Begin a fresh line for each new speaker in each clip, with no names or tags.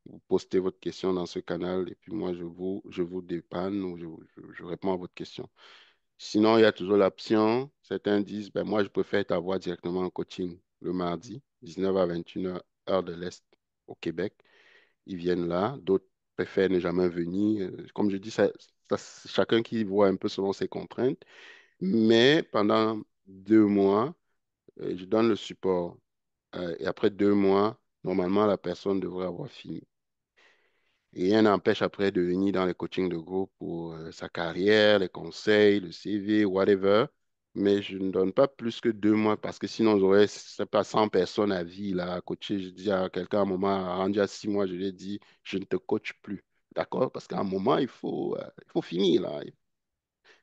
Vous postez votre question dans ce canal et puis moi, je vous dépanne ou je réponds à votre question. Sinon, il y a toujours l'option. Certains disent, ben, moi, je préfère t'avoir directement en coaching le mardi, 19 à 21 heures, heure de l'Est au Québec. Ils viennent là. D'autres préfèrent ne jamais venir. Comme je dis, c'est chacun qui voit un peu selon ses contraintes. Mais pendant 2 mois, je donne le support. Et après 2 mois, normalement, la personne devrait avoir fini. Et rien n'empêche après de venir dans les coachings de groupe pour sa carrière, les conseils, le CV, whatever. Mais je ne donne pas plus que 2 mois parce que sinon j'aurais, c'est pas 100 personnes à vie là, à coacher. Je dis à quelqu'un à un moment, rendu à 6 mois, je lui ai dit, je ne te coach plus. D'accord? Parce qu'à un moment, il faut finir là.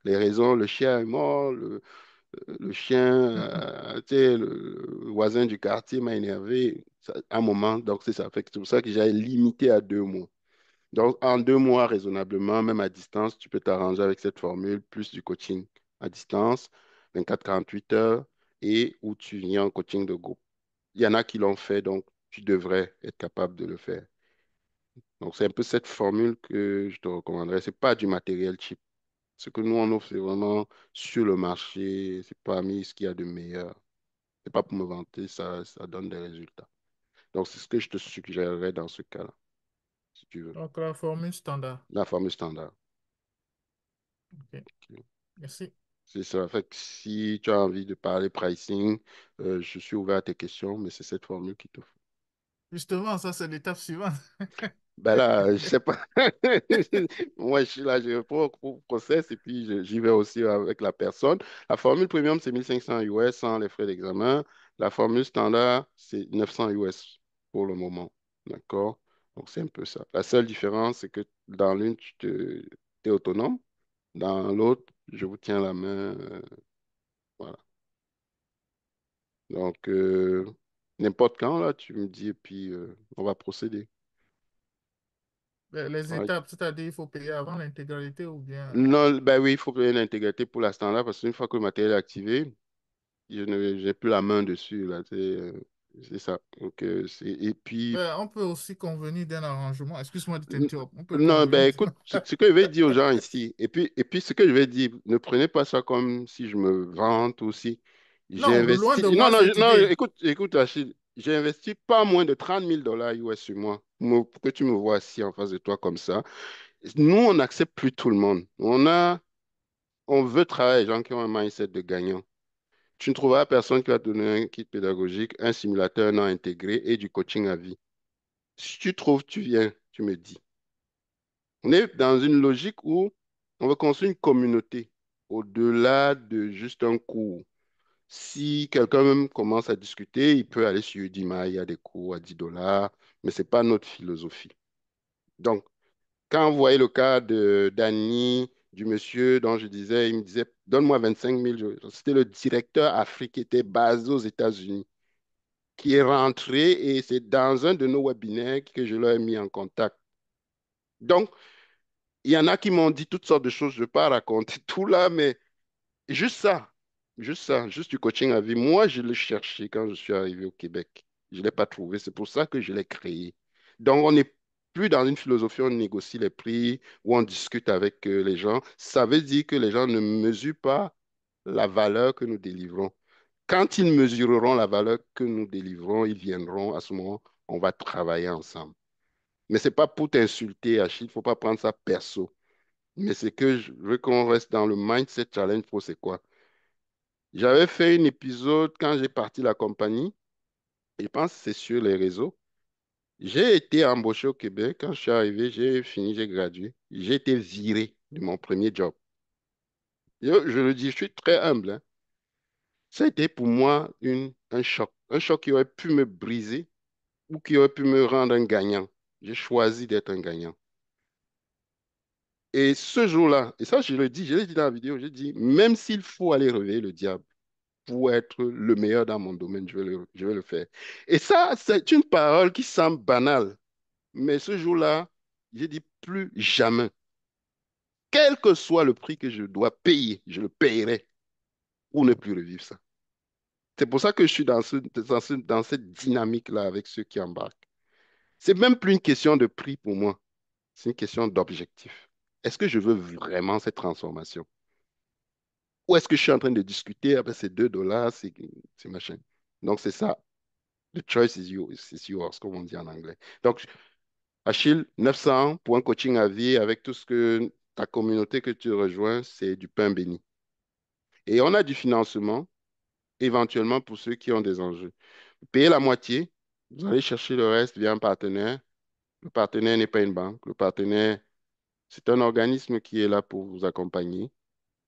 Les raisons, le chien est mort, le chien, tu sais, le voisin du quartier m'a énervé. À un moment, donc c'est ça. C'est pour ça que j'ai limité à 2 mois. Donc, en 2 mois, raisonnablement, même à distance, tu peux t'arranger avec cette formule, plus du coaching à distance, 24-48 heures, et où tu viens en coaching de groupe. Il y en a qui l'ont fait, donc tu devrais être capable de le faire. Donc, c'est un peu cette formule que je te recommanderais. Ce n'est pas du matériel cheap. Ce que nous, on offre, c'est vraiment sur le marché. C'est parmi ce qu'il y a de meilleur. C'est pas pour me vanter, ça donne des résultats. Donc, c'est ce que je te suggérerais dans ce cas-là, si tu veux.
Donc, la formule standard.
La formule standard.
OK. Merci.
C'est ça. Fait que si tu as envie de parler pricing, je suis ouvert à tes questions, mais c'est cette formule qu'il te faut.
Justement, ça, c'est l'étape suivante.
Ben là, je sais pas. Moi, je suis là, je réponds au process et puis j'y vais aussi avec la personne. La formule premium, c'est 1500 US sans les frais d'examen. La formule standard, c'est 900 US pour le moment. D'accord? Donc, c'est un peu ça. La seule différence, c'est que dans l'une, es autonome. Dans l'autre, je vous tiens la main. Voilà. Donc, n'importe quand, là, tu me dis et puis on va procéder.
Les
Ouais.
étapes, c'est-à-dire il faut payer avant l'intégralité ou bien...
Non, ben oui, il faut créer une intégrité pour l'instant là, parce qu'une fois que le matériel est activé, j'ai plus la main dessus, là. C'est ça. Donc, et puis,
On peut aussi convenir d'un arrangement. Excuse-moi de
n-
t'interrompre. On peut
non,
convenir.
ben écoute, ce que je vais dire aux gens ici, et puis ce que je vais dire, ne prenez pas ça comme si je me vante aussi. J'ai
Non, loin
investi,
de
non,
moi
non,
cette
non,
idée.
écoute, Achille, j'ai investi pas moins de 30 000 $ US sur moi pour que tu me vois assis en face de toi comme ça. Nous, on n'accepte plus tout le monde. On veut travailler avec des gens qui ont un mindset de gagnant. Tu ne trouveras personne qui va te donner un kit pédagogique, un simulateur non intégré et du coaching à vie. Si tu trouves, tu viens, tu me dis. On est dans une logique où on veut construire une communauté au-delà de juste un cours. Si quelqu'un même commence à discuter, il peut aller sur Udemy, il y a des cours à 10 $, mais ce n'est pas notre philosophie. Donc, quand vous voyez le cas de Danny, du monsieur dont je disais, il me disait, donne-moi 25 000. C'était le directeur Afrique qui était basé aux États-Unis, qui est rentré et c'est dans un de nos webinaires que je leur ai mis en contact. Donc, il y en a qui m'ont dit toutes sortes de choses. Je ne vais pas raconter tout là, mais juste ça, juste du coaching à vie. Moi, je l'ai cherché quand je suis arrivé au Québec. Je ne l'ai pas trouvé. C'est pour ça que je l'ai créé. Donc, on n'est plus dans une philosophie, où on négocie les prix, où on discute avec les gens. Ça veut dire que les gens ne mesurent pas la valeur que nous délivrons. Quand ils mesureront la valeur que nous délivrons, ils viendront à ce moment, on va travailler ensemble. Mais ce n'est pas pour t'insulter, Achille, il ne faut pas prendre ça perso. Mais c'est que je veux qu'on reste dans le mindset challenge pro, c'est quoi? J'avais fait un épisode quand j'ai parti la compagnie, et je pense que c'est sur les réseaux. J'ai été embauché au Québec. Quand je suis arrivé, j'ai fini, j'ai gradué. J'ai été viré de mon premier job. Je le dis, je suis très humble, hein. Ça a été pour moi un choc. Un choc qui aurait pu me briser ou qui aurait pu me rendre un gagnant. J'ai choisi d'être un gagnant. Et ce jour-là, et ça je l'ai dit dans la vidéo, j'ai dit, même s'il faut aller réveiller le diable pour être le meilleur dans mon domaine, je vais le faire. Et ça, c'est une parole qui semble banale, mais ce jour-là, j'ai dit plus jamais, quel que soit le prix que je dois payer, je le payerai pour ne plus revivre ça. C'est pour ça que je suis dans cette dynamique-là avec ceux qui embarquent. C'est même plus une question de prix pour moi. C'est une question d'objectif. Est-ce que je veux vraiment cette transformation? Ou est-ce que je suis en train de discuter avec ces $2, c'est machin? Donc, c'est ça. The choice is yours, comme on dit en anglais. Donc, Achille, 900 pour un coaching à vie avec tout ce que ta communauté que tu rejoins, c'est du pain béni. Et on a du financement, éventuellement pour ceux qui ont des enjeux. Vous payez la moitié, vous allez chercher le reste via un partenaire. Le partenaire n'est pas une banque. Le partenaire, c'est un organisme qui est là pour vous accompagner.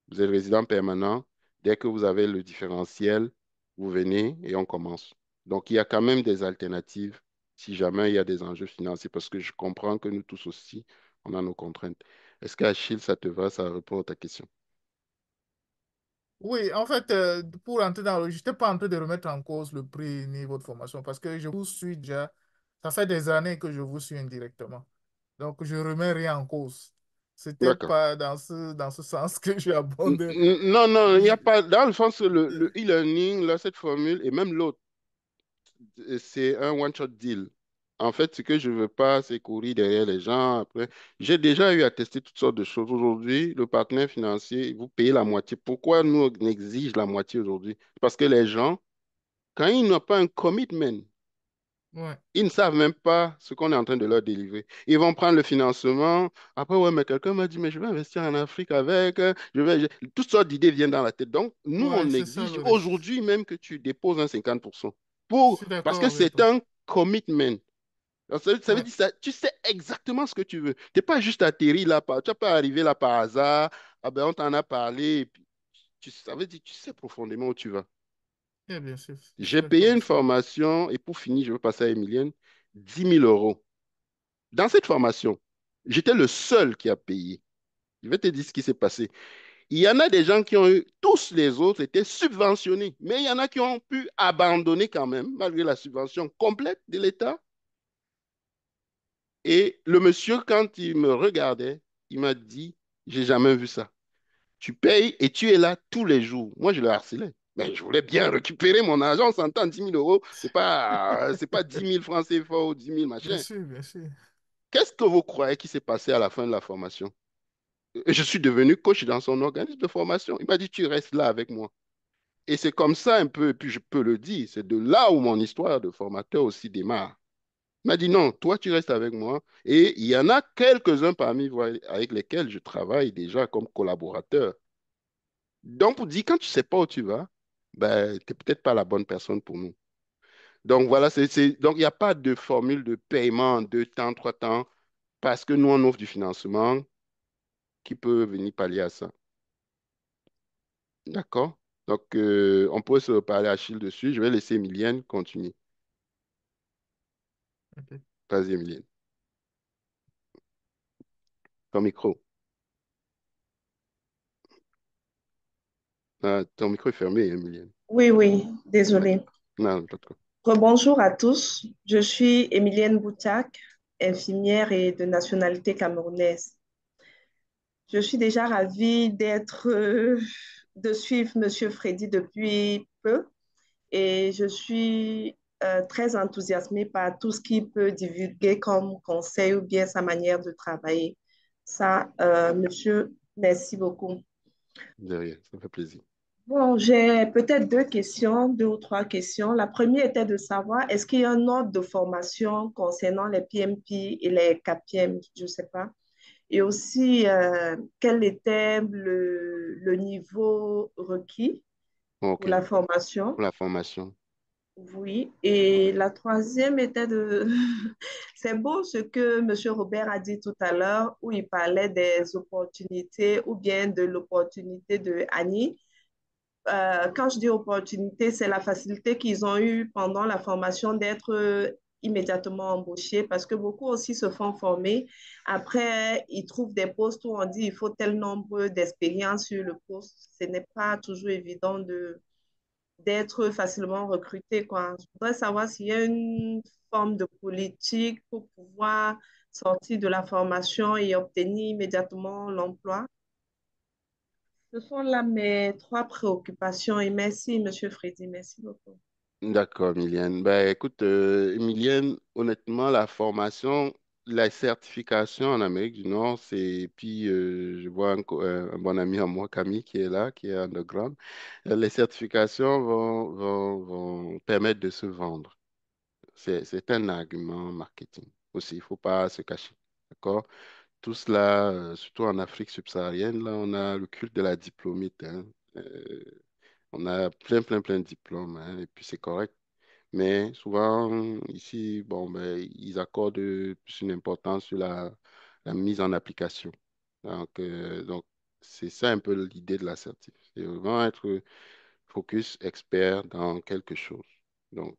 Vous êtes résident permanent. Dès que vous avez le différentiel, vous venez et on commence. Donc, il y a quand même des alternatives si jamais il y a des enjeux financiers, parce que je comprends que nous tous aussi, on a nos contraintes. Est-ce qu'Achille, ça te va, ça répond à ta question?
Oui, en fait, pour entrer dans le... Je n'étais pas en train de remettre en cause le prix ni votre formation parce que je vous suis déjà, ça fait des années que je vous suis indirectement. Donc, je ne remets rien en cause. C'était
D'accord.
pas dans ce sens que j'ai abordé.
Non, non, il n'y a pas, dans le sens, le e-learning, là, cette formule, et même l'autre, c'est un one-shot deal. En fait, ce que je ne veux pas, c'est courir derrière les gens. Après, j'ai déjà eu à tester toutes sortes de choses. Aujourd'hui, le partenaire financier, vous payez la moitié. Pourquoi nous, on exige la moitié aujourd'hui? Parce que les gens, quand ils n'ont pas un commitment,
Ouais,
ils ne savent même pas ce qu'on est en train de leur délivrer. Ils vont prendre le financement. Après, ouais, mais quelqu'un m'a dit, mais je vais investir en Afrique avec. Toutes sortes d'idées viennent dans la tête. Donc, nous,
ouais,
on
c'est ça
exige
le risque.
aujourd'hui même que tu déposes un 50%.
Je suis
Parce que
d'accord avec
c'est
toi.
un commitment. Alors, ça veut
Ouais,
dire ça, tu sais exactement ce que tu veux. Tu n'es pas juste atterri là, tu n'es pas arrivé là par hasard. Ah ben, on t'en a parlé. Et puis, ça veut dire tu sais profondément où tu vas.
eh bien sûr, je suis
J'ai
d'accord
payé une
avec ça.
formation et pour finir, je veux passer à Emilienne, 10 000 euros. Dans cette formation, j'étais le seul qui a payé. Je vais te dire ce qui s'est passé. Il y en a des gens qui ont eu, tous les autres étaient subventionnés, mais il y en a qui ont pu abandonner quand même, malgré la subvention complète de l'État. Et le monsieur, quand il me regardait, il m'a dit, j'ai jamais vu ça. Tu payes et tu es là tous les jours. Moi, je le harcelais. Mais je voulais bien récupérer mon argent, on s'entend, 10 000 euros, c'est pas 10 000 francs CFA ou 10 000
Bien
machin.
sûr, bien sûr.
Qu'est-ce que vous croyez qui s'est passé à la fin de la formation? Je suis devenu coach dans son organisme de formation. Il m'a dit, tu restes là avec moi. Et c'est comme ça un peu, et puis je peux le dire, c'est de là où mon histoire de formateur aussi démarre. Il m'a dit, non, toi, tu restes avec moi. Et il y en a quelques-uns parmi vous avec lesquels je travaille déjà comme collaborateur. Donc, pour dire, quand tu ne sais pas où tu vas, ben, tu n'es peut-être pas la bonne personne pour nous. Donc, voilà, donc il n'y a pas de formule de paiement en 2 temps, 3 temps, parce que nous, on offre du financement qui peut venir pallier à ça. D'accord? Donc, on peut se parler à Achille dessus. Je vais laisser Emilienne continuer.
Ok.
Vas-y, Emilienne. Ton micro. Ah, ton micro est fermé, Emilienne.
Oui, oui, désolée.
Non, pas trop.
Rebonjour à tous. Je suis Émilienne Boutak, infirmière et de nationalité camerounaise. Je suis déjà ravie de suivre Monsieur Freddy depuis peu et je suis très enthousiasmée par tout ce qu'il peut divulguer comme conseil ou bien sa manière de travailler. Ça, Monsieur, merci beaucoup.
De rien, ça fait plaisir.
Bon, j'ai peut-être deux questions, deux ou trois questions. La première était de savoir, est-ce qu'il y a un ordre de formation concernant les PMP et les KPM, je ne sais pas. Et aussi, quel était le niveau requis pour
OK.
la formation?
Pour la formation.
Oui. Et la troisième était de... C'est beau ce que M. Robert a dit tout à l'heure, où il parlait des opportunités ou bien de l'opportunité de Annie. Quand je dis opportunité, c'est la facilité qu'ils ont eue pendant la formation d'être immédiatement embauchés parce que beaucoup aussi se font former. Après, ils trouvent des postes où on dit il faut tel nombre d'expériences sur le poste. Ce n'est pas toujours évident d'être facilement recruté, quoi. Je voudrais savoir s'il y a une forme de politique pour pouvoir sortir de la formation et obtenir immédiatement l'emploi. Ce sont là mes trois préoccupations et merci, Monsieur Freddy, merci beaucoup.
D'accord, Emilienne. Ben, écoute, Emilienne, honnêtement, la formation, la certification en Amérique du Nord, c'est. Puis, je vois un bon ami à moi, Camille, qui est là, qui est underground. Les certifications vont permettre de se vendre. C'est un argument marketing aussi. Il ne faut pas se cacher. D'accord? Tout cela, surtout en Afrique subsaharienne, là, on a le culte de la diplômite, hein. Euh, on a plein de diplômes, hein, et puis c'est correct. Mais souvent, ici, bon, ben, ils accordent plus une importance sur la mise en application. Donc, c'est ça un peu l'idée de l'assertif. C'est vraiment être focus expert dans quelque chose. Donc,